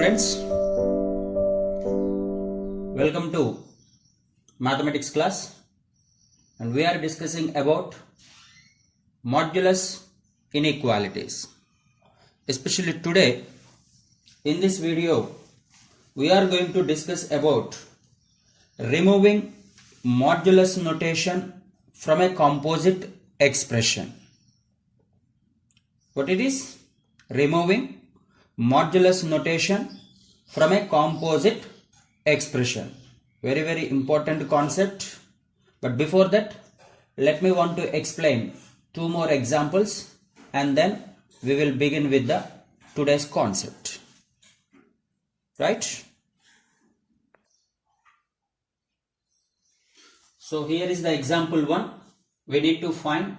students, welcome to mathematics class, and we are discussing about modulus inequalities. Especially today in this video we are going to discuss about removing modulus notation from a composite expression. What it is? Removing modulus notation from a composite expression. Very important concept. But before that, let me want to explain two more examples and then we will begin with the today's concept. Right? So here is the example 1. We need to find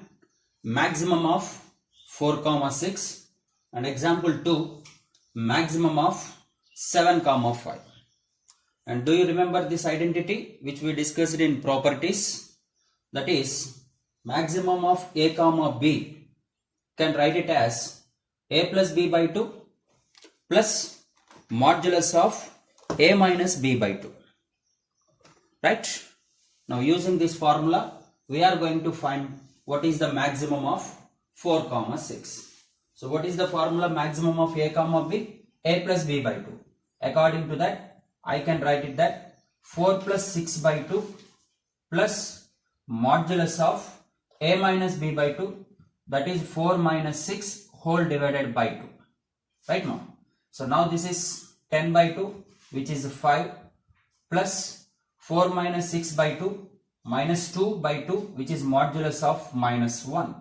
maximum of 4, 6 and example 2 maximum of 7, 5. And do you remember this identity which we discussed in properties? That is maximum of a comma b, can write it as a plus b by 2 plus modulus of a minus b by 2. Right? Now using this formula we are going to find what is the maximum of 4, 6. So what is the formula maximum of a comma b? A plus b by 2. According to that, I can write it that 4 plus 6 by 2 plus modulus of a minus b by 2, that is 4 minus 6 whole divided by 2. Right now? So now this is 10 by 2 which is 5 plus 4 minus 6 by 2 minus 2 by 2 which is modulus of minus 1.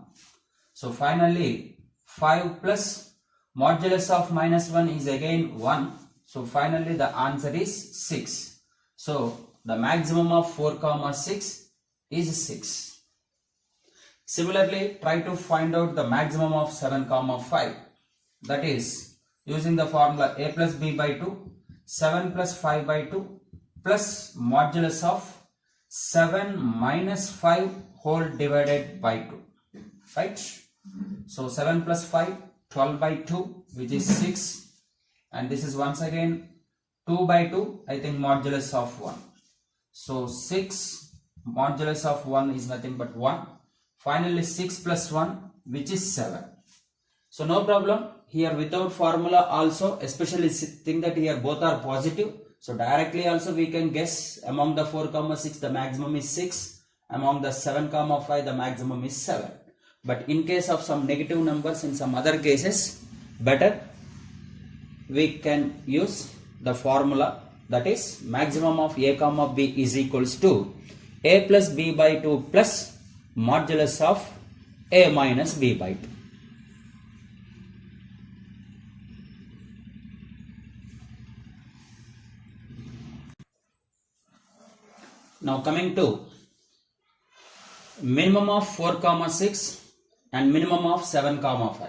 So finally 5 plus modulus of minus 1 is again 1. So finally the answer is 6. So the maximum of 4, 6 is 6. Similarly, try to find out the maximum of 7, 5. That is using the formula a plus b by 2, 7 plus 5 by 2 plus modulus of 7 minus 5 whole divided by 2. Right? So 7 plus 5, 12 by 2 which is 6, and this is once again 2 by 2, I think modulus of 1. So 6 modulus of 1 is nothing but 1. Finally 6 plus 1 which is 7. So no problem here without formula also, especially think that here both are positive. So directly also we can guess among the 4, 6 the maximum is 6. Among the 7, 5 the maximum is 7. But in case of some negative numbers in some other cases, better we can use the formula, that is maximum of a comma b is equals to a plus b by 2 plus modulus of a minus b by 2. Now coming to minimum of 4, 6 and minimum of 7, 5.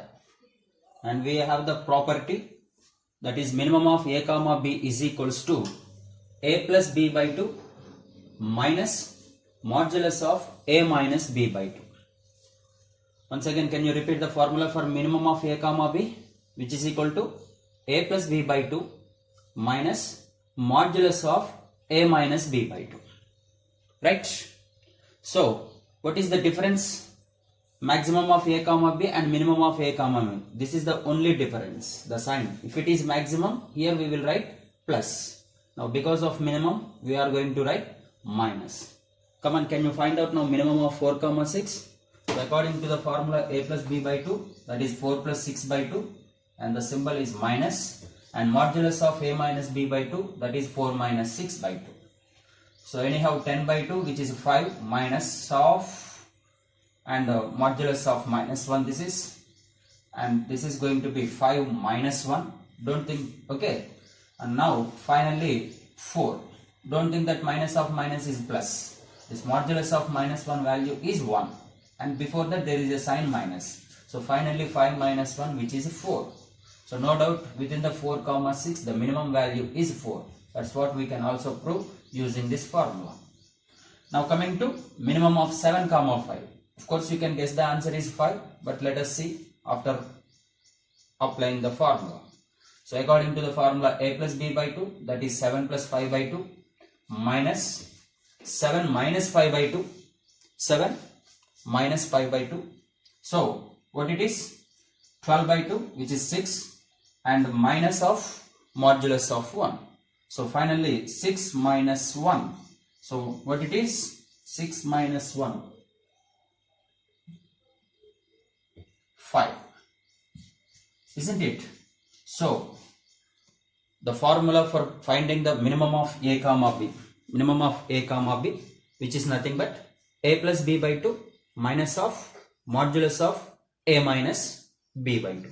And we have the property, that is minimum of a comma b is equals to a plus b by 2 minus modulus of a minus b by 2. Once again, can you repeat the formula for minimum of a comma b, which is equal to a plus b by 2 minus modulus of a minus b by 2. Right? So what is the difference? Maximum of a comma b and minimum of a comma b. This is the only difference, the sign. If it is maximum, here we will write plus. Now because of minimum, we are going to write minus. Come on, can you find out now minimum of 4, 6? So according to the formula a plus b by 2, that is 4 plus 6 by 2, and the symbol is minus, and modulus of a minus b by 2, that is 4 minus 6 by 2. So anyhow 10 by 2 which is 5 minus of, and modulus of minus 1 this is, and this is going to be 5 minus 1. Don't think, okay. And now finally 4. Don't think that minus of minus is plus. This modulus of minus 1 value is 1, and before that there is a sign minus. So finally 5 minus 1 which is 4. So no doubt within the 4, 6 the minimum value is 4. That's what we can also prove using this formula. Now coming to minimum of 7, 5. Of course you can guess the answer is 5, but let us see after applying the formula. So according to the formula a plus b by 2, that is 7 plus 5 by 2 minus 7 minus 5 by 2, 7 minus 5 by 2. So what it is? 12 by 2, which is 6, and minus of modulus of 1. So finally 6 minus 1. So what it is? 6 minus 1, 5, isn't it? So the formula for finding the minimum of a comma b, which is nothing but a plus b by 2 minus of modulus of a minus b by 2,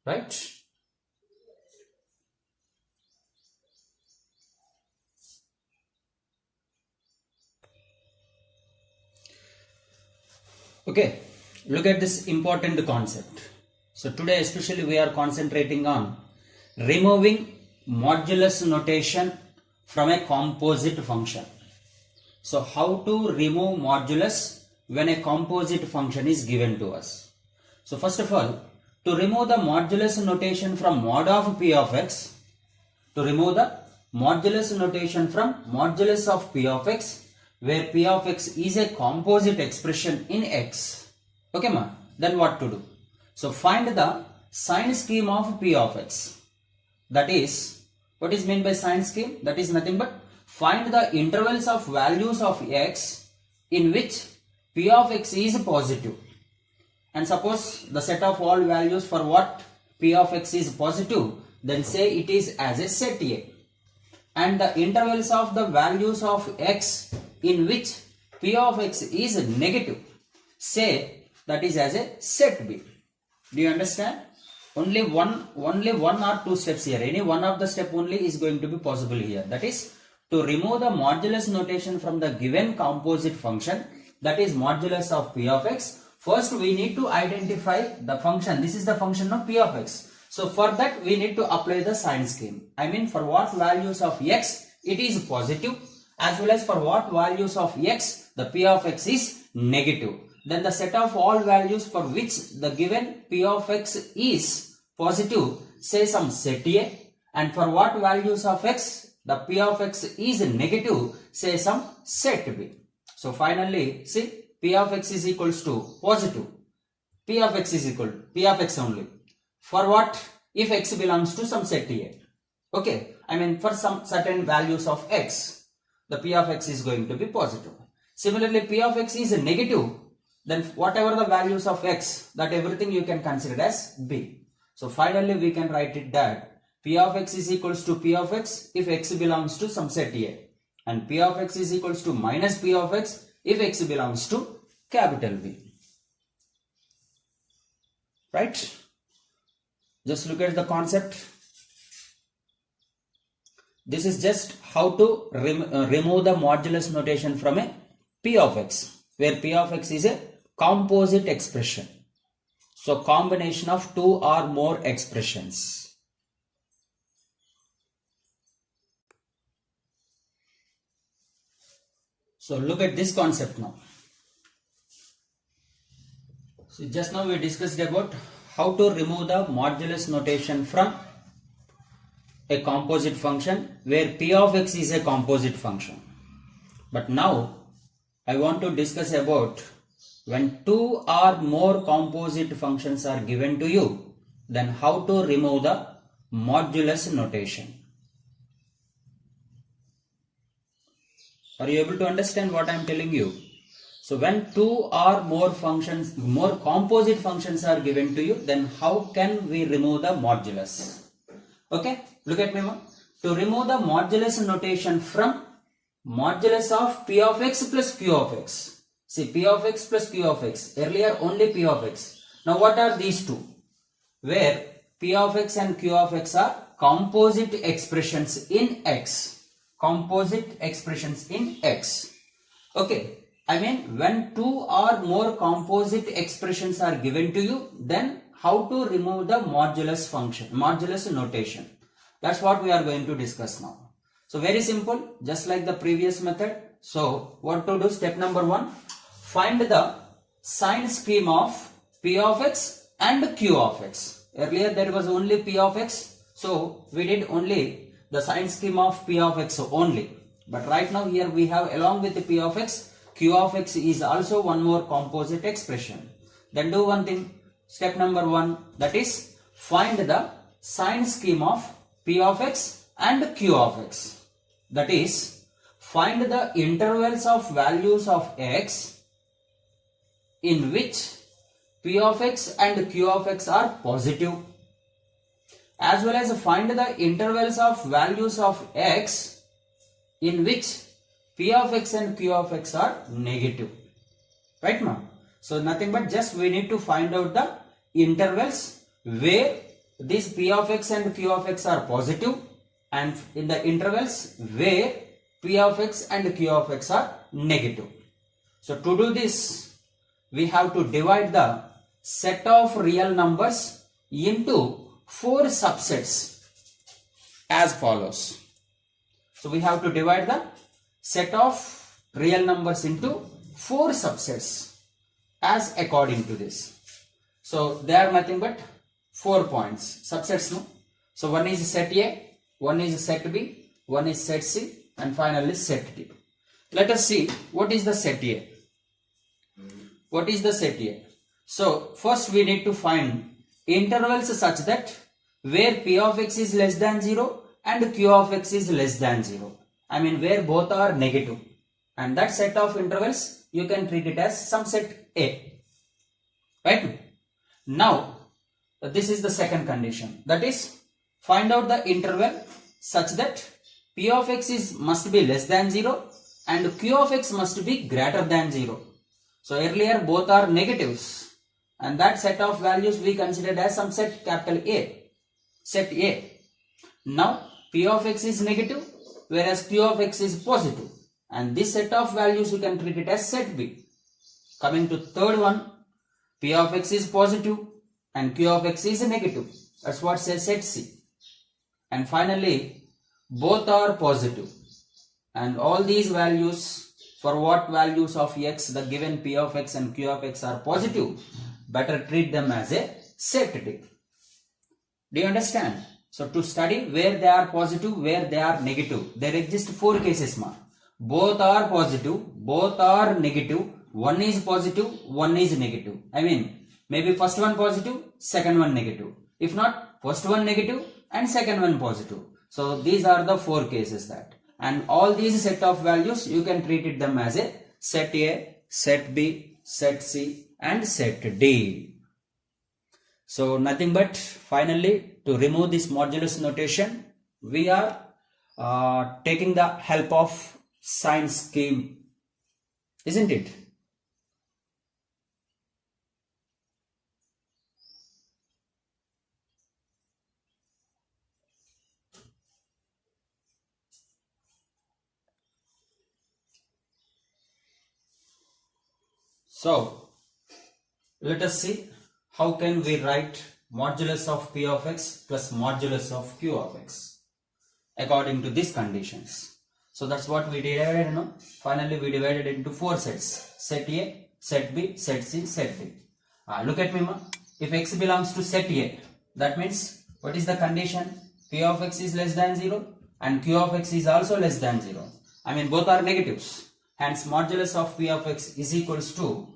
right? Okay, look at this important concept. So today especially we are concentrating on removing modulus notation from a composite function. So how to remove modulus when a composite function is given to us? So first of all, to remove the modulus notation from mod of p of x, modulus of p of x, where p of x is a composite expression in x, okay ma, then what to do? So find the sign scheme of p of x. That is, what is meant by sign scheme? That is nothing but find the intervals of values of x in which p of x is positive. And suppose the set of all values for what p of x is positive, then say it is as a set A. And the intervals of the values of x in which p of x is negative, say that is as a set B. Do you understand? Only one or two steps here. Any one of the step only is going to be possible here. That is to remove the modulus notation from the given composite function, that is modulus of p of x. First we need to identify the function. This is the function of p of x. So for that we need to apply the sign scheme. I mean for what values of x it is positive, as well as for what values of x the p of x is negative. Then the set of all values for which the given p of x is positive, say some set A, and for what values of x the p of x is negative, say some set B. So finally see, p of x is equals to positive, p of x is equal to p of x only. For what? If x belongs to some set A. Okay, I mean for some certain values of x, the p of x is going to be positive. Similarly, p of x is negative, then whatever the values of x, that everything you can consider as b. So finally we can write it that p of x is equals to p of x if x belongs to some set A, and p of x is equals to minus p of x if x belongs to capital B. Right? Just look at the concept. This is just how to remove the modulus notation from a p of x, where p of x is a composite expression. So combination of two or more expressions. So look at this concept now. So just now we discussed about how to remove the modulus notation from a composite function where p of x is a composite function. But now I want to discuss about when two or more composite functions are given to you, then how to remove the modulus notation. Are you able to understand what I am telling you? So when two or more functions, more composite functions are given to you, then how can we remove the modulus? Okay, look at me. To remove the modulus notation from modulus of p of x plus q of x. See, p of x plus q of x. Earlier only p of x. Now what are these two? Where p of x and q of x are composite expressions in x. Composite expressions in x. Okay. I mean when two or more composite expressions are given to you, then how to remove the modulus function, modulus notation. That's what we are going to discuss now. So very simple, just like the previous method. So what to do? Step number 1, find the sign scheme of p of x and q of x. Earlier there was only p of x, so we did only the sign scheme of p of x only. But right now here we have, along with the p of x, q of x is also one more composite expression. Then do one thing, step number 1, that is find the sign scheme of p of x and q of x. That is, find the intervals of values of x in which p of x and q of x are positive, as well as find the intervals of values of x in which p of x and q of x are negative. Right now? So nothing but just we need to find out the intervals where these p of x and q of x are positive, and in the intervals where p of x and q of x are negative. So to do this, we have to divide the set of real numbers into 4 subsets as follows. So we have to divide the set of real numbers into 4 subsets as according to this. So they are nothing but 4 points, subsets, no? So one is set A, one is set B, one is set C, and finally set D. Let us see what is the set A. What is the set A? So first we need to find intervals such that where p of x is less than 0 and q of x is less than 0. I mean where both are negative. And that set of intervals you can treat it as some set A. Right? Now this is the second condition. That is, find out the interval such that p of x must be less than 0 and q of x must be greater than 0. So earlier both are negatives, and that set of values we considered as some set capital A, set A. Now p of x is negative whereas q of x is positive, and this set of values you can treat it as set B. Coming to third one, p of x is positive and q of x is negative. That's what says set C. And finally both are positive, and all these values, for what values of x the given p of x and q of x are positive, better treat them as a set D. Do you understand? So to study where they are positive, where they are negative, there exist 4 cases. Both are positive, both are negative, one is positive, one is negative. I mean maybe first one positive, second one negative. If not, first one negative and second one positive. So these are the 4 cases that. And all these set of values you can treat it them as a set A, set B, set C and set D. So nothing but finally to remove this modulus notation, we are taking the help of sign scheme, isn't it? So let us see how can we write modulus of p of x plus modulus of q of x according to these conditions. So that's what we divided. Finally we divided into 4 sets: set A, set B, set C, set D. Look at me, if x belongs to set A, that means what is the condition? P of x is less than 0 and q of x is also less than 0. I mean both are negatives. Hence modulus of p of x is equals to,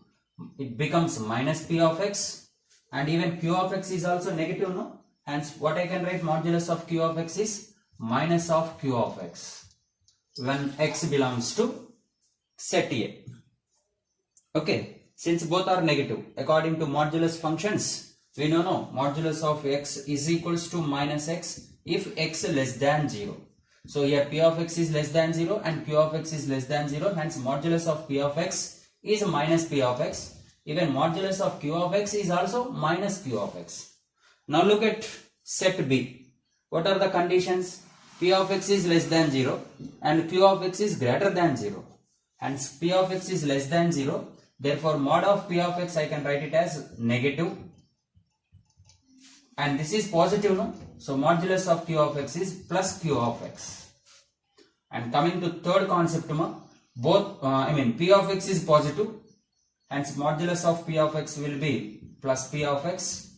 it becomes minus p of x, and even q of x is also negative, no? Hence what I can write, modulus of q of x is minus of q of x when x belongs to set A. Okay, since both are negative, according to modulus functions, we know modulus of x is equals to minus x if x less than 0. So here p of x is less than 0 and q of x is less than 0. Hence modulus of p of x is minus p of x. Even modulus of q of x is also minus q of x. Now look at set B. What are the conditions? P of x is less than 0 and q of x is greater than 0. Hence p of x is less than 0. Therefore mod of p of x I can write it as negative. And this is positive, no? So modulus of q of x is plus q of x. And coming to third concept, both p of x is positive, hence modulus of p of x will be plus p of x.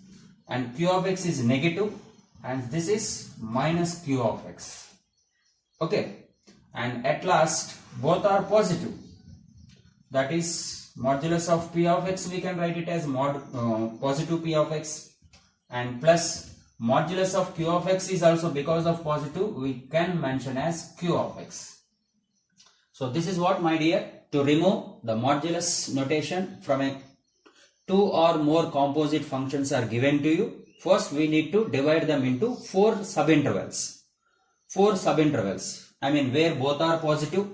and q of x is negative, and this is minus q of x. Okay, and at last both are positive, that is modulus of p of x, we can write it as positive p of x, and plus modulus of q of x is also, because of positive, we can mention as q of x. So this is what, my dear, to remove the modulus notation from a two or more composite functions are given to you. First we need to divide them into four subintervals. I mean where both are positive,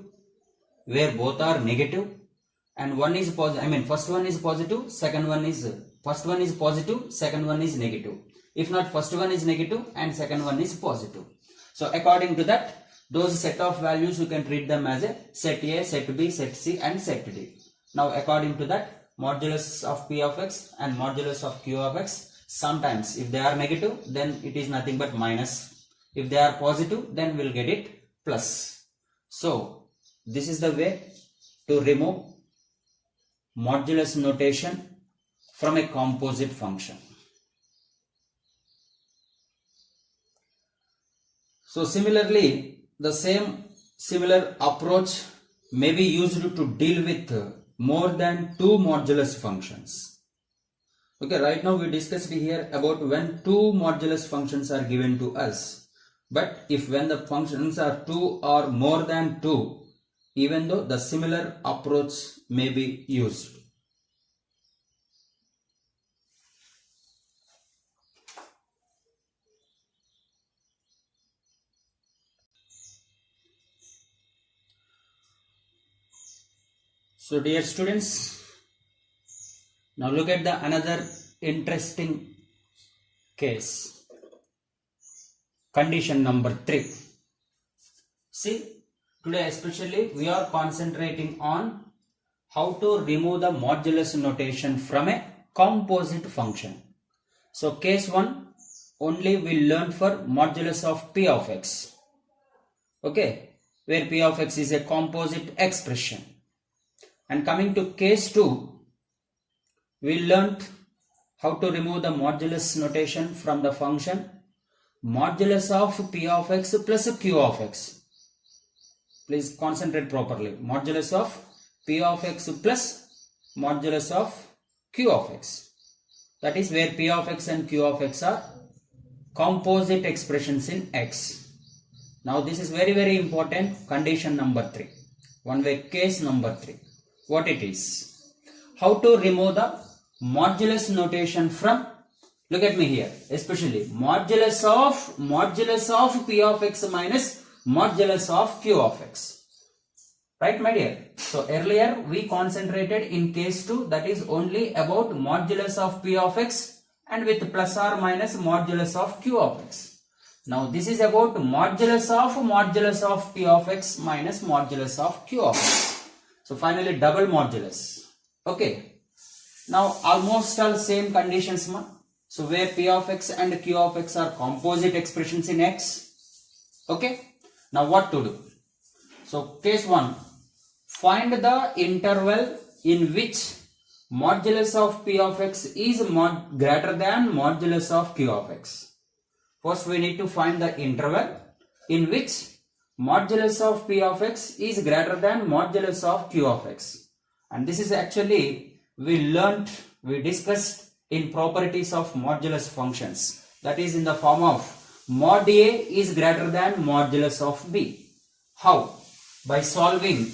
where both are negative, and one is positive. I mean first one is positive, second one is positive, second one is negative. If not, first one is negative and second one is positive. So according to that, those set of values you can treat them as a set A, set B, set C and set D. Now according to that, modulus of p of x and modulus of q of x, sometimes if they are negative, then it is nothing but minus. If they are positive, then we'll get it plus. So this is the way to remove modulus notation from a composite function. So similarly, the similar approach may be used to deal with more than two modulus functions. Okay, right now we discussed here about when two modulus functions are given to us. But if when the functions are two or more than two, even though the similar approach may be used. So dear students, now look at the another interesting case. Condition number 3. See, today especially we are concentrating on how to remove the modulus notation from a composite function. So case 1 only we learn for modulus of p of x. Okay, where p of x is a composite expression. And coming to case 2, we learnt how to remove the modulus notation from the function modulus of p of x plus q of x. Please concentrate properly. Modulus of p of x plus modulus of q of x. That is where p of x and q of x are composite expressions in x. Now this is very important. Condition number 3. One way case number 3. What it is? How to remove the modulus notation from, look at me here, especially modulus of p of x minus modulus of q of x. Right, my dear? So earlier we concentrated in case 2, that is only about modulus of p of x and with plus or minus modulus of q of x. Now this is about modulus of p of x minus modulus of q of x. So finally double modulus. Okay. Now almost all same conditions. So where p of x and q of x are composite expressions in x. Okay. Now what to do? So case 1. Find the interval in which modulus of p of x is greater than modulus of q of x. First we need to find the interval in which modulus of p of x is greater than modulus of q of x. And this is actually we discussed in properties of modulus functions. That is in the form of mod a is greater than modulus of b. How? By solving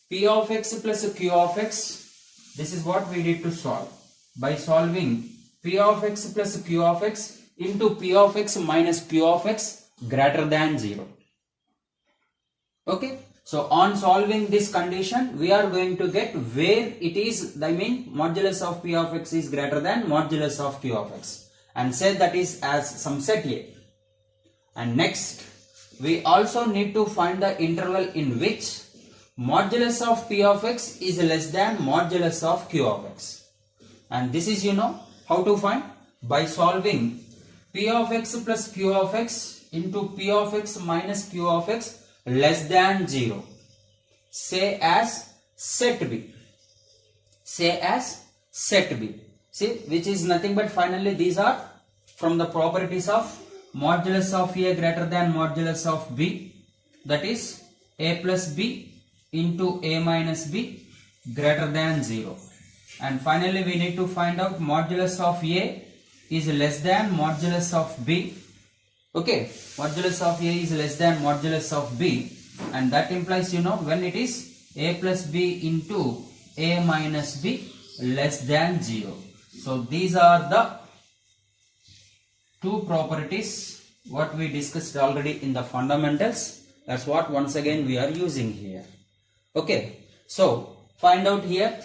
p of x plus q of x. This is what we need to solve. By solving p of x plus q of x into p of x minus q of x greater than 0. Okay. So on solving this condition, we are going to get where it is, I mean modulus of p of x is greater than modulus of q of x, and say that is as some set A. And next, we also need to find the interval in which modulus of p of x is less than modulus of q of x. And this is, how to find? By solving p of x plus q of x into p of x minus q of x less than 0. Say as set B. See, which is nothing but finally these are from the properties of modulus of A greater than modulus of B, that is A plus B into A minus B greater than 0. And finally we need to find out modulus of A is less than modulus of B. Okay, modulus of A is less than modulus of B, and that implies, you know, when it is A plus B into A minus B less than 0. So these are the two properties what we discussed already in the fundamentals. That's what once again we are using here. Okay, so find out here,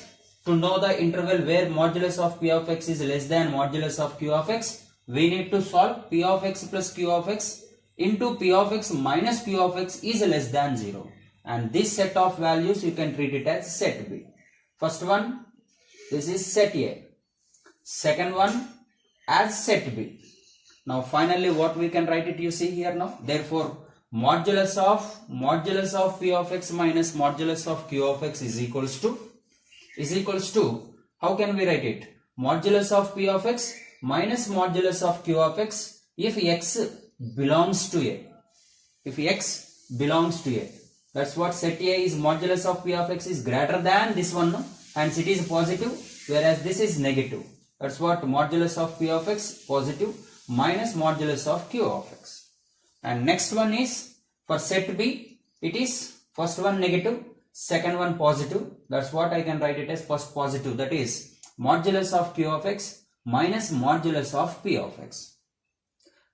to know the interval where modulus of P of x is less than modulus of Q of x, we need to solve P of x plus Q of x into P of x minus Q of x is less than 0. And this set of values you can treat it as set B. First one, this is set A. Second one as set B. Now finally what we can write it, you see here now. Therefore modulus of P of x minus modulus of Q of x is equals to, how can we write it? Modulus of P of x minus modulus of Q of x if x belongs to A. If x belongs to A. That's what set A is, modulus of P of x is greater than this one, no? Hence it is positive, whereas this is negative. That's what modulus of P of x positive minus modulus of Q of x. And next one is for set B, it is first one negative, second one positive. That's what I can write it as first positive, that is modulus of Q of x minus modulus of P of x.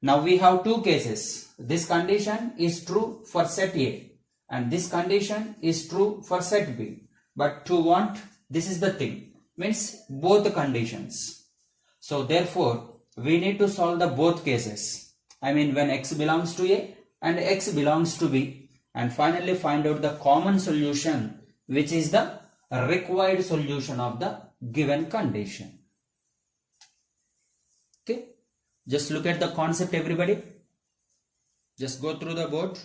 Now we have two cases. This condition is true for set A and this condition is true for set B. But to want, this is the thing, means both conditions. So therefore we need to solve the both cases. I mean when x belongs to A and x belongs to B, and finally find out the common solution, which is the required solution of the given condition. Okay, just look at the concept everybody. Just go through the board.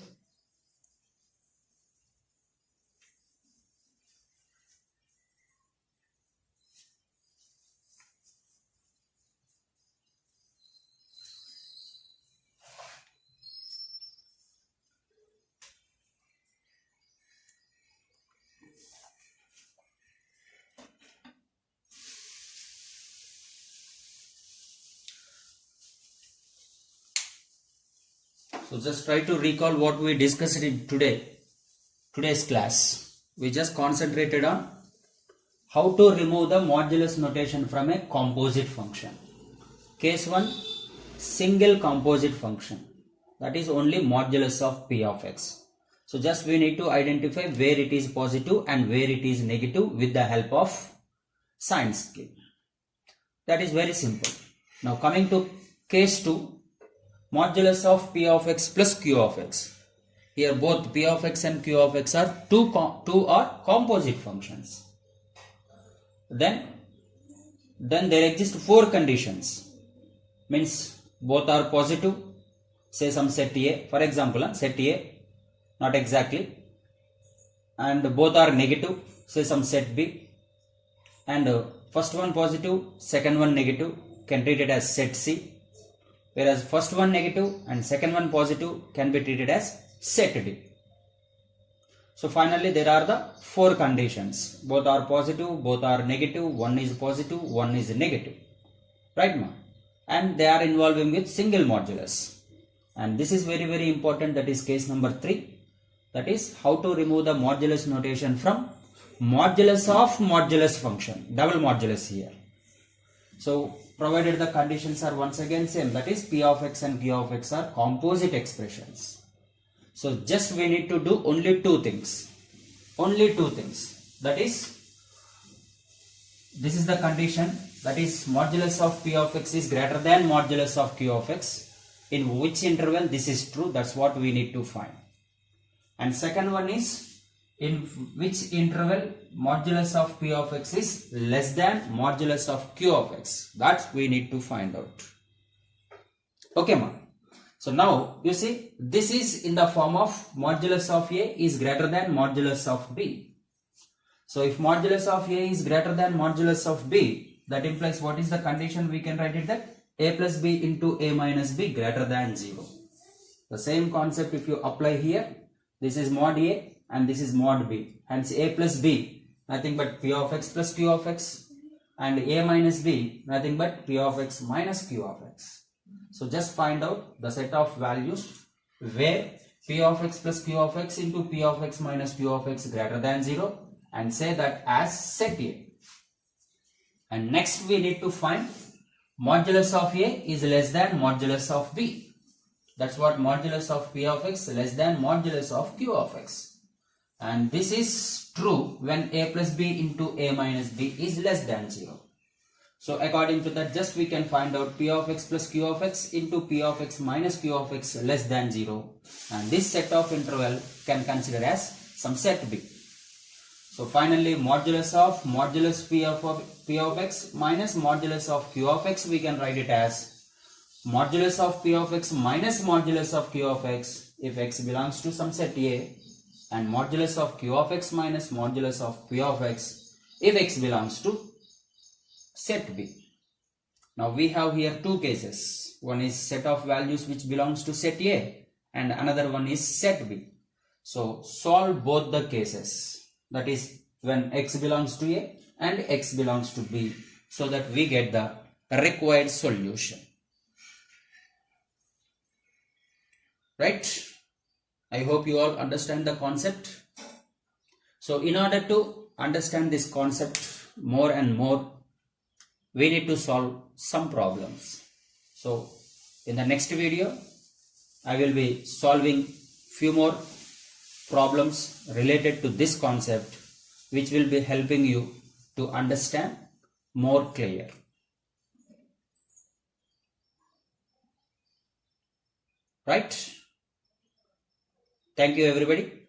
So just try to recall what we discussed in today's class. We just concentrated on how to remove the modulus notation from a composite function. Case 1, single composite function, that is only modulus of P of x. So just we need to identify where it is positive and where it is negative with the help of sign scale. That is very simple. Now coming to case 2, modulus of P of x plus Q of x. Here both P of x and Q of x are two are composite functions. Then there exist 4 conditions. Means both are positive. Say some set A, for example, set A, not exactly. And both are negative. Say some set B. And first one positive, second one negative, can treat it as set C. Whereas first one negative and second one positive can be treated as set D. So finally there are the 4 conditions. Both are positive, both are negative, one is positive, one is negative. Right now? And they are involving with single modulus. And this is very, very important. That is case number 3. That is how to remove the modulus notation from modulus of modulus function. Double modulus here. So provided the conditions are once again same, that is P of x and Q of x are composite expressions. So just we need to do only 2 things. Only 2 things. That is, this is the condition, that is modulus of P of x is greater than modulus of Q of x. In which interval this is true, that's what we need to find. And second one is, in which interval modulus of P of x is less than modulus of Q of x. That we need to find out. Okay, ma. So now you see this is in the form of modulus of A is greater than modulus of B. So if modulus of A is greater than modulus of B, That implies what is the condition? We can write it that a plus b into a minus b greater than 0. The same concept if you apply here, this is mod a and this is mod b. Hence a plus b nothing but p of x plus q of x, and a minus b nothing but p of x minus q of x. So just find out the set of values where p of x plus q of x into p of x minus q of x greater than 0 and say that as set A. And next we need to find modulus of A is less than modulus of B. That's what modulus of P of x less than modulus of Q of x. And this is true when A plus B into A minus B is less than 0. So according to that, just we can find out P of x plus Q of x into P of x minus Q of x less than 0. And this set of interval can consider as some set B. So finally, modulus P of x minus modulus of Q of x, we can write it as modulus of P of x minus modulus of Q of x if x belongs to some set A, and modulus of Q of x minus modulus of P of x if x belongs to set B. Now we have here two cases. One is set of values which belongs to set A and another one is set B. So solve both the cases. That is when x belongs to A and x belongs to B, so that we get the required solution. Right? I hope you all understand the concept. So in order to understand this concept more and more, we need to solve some problems. So in the next video, I will be solving few more problems related to this concept, which will be helping you to understand more clear. Right? Thank you everybody.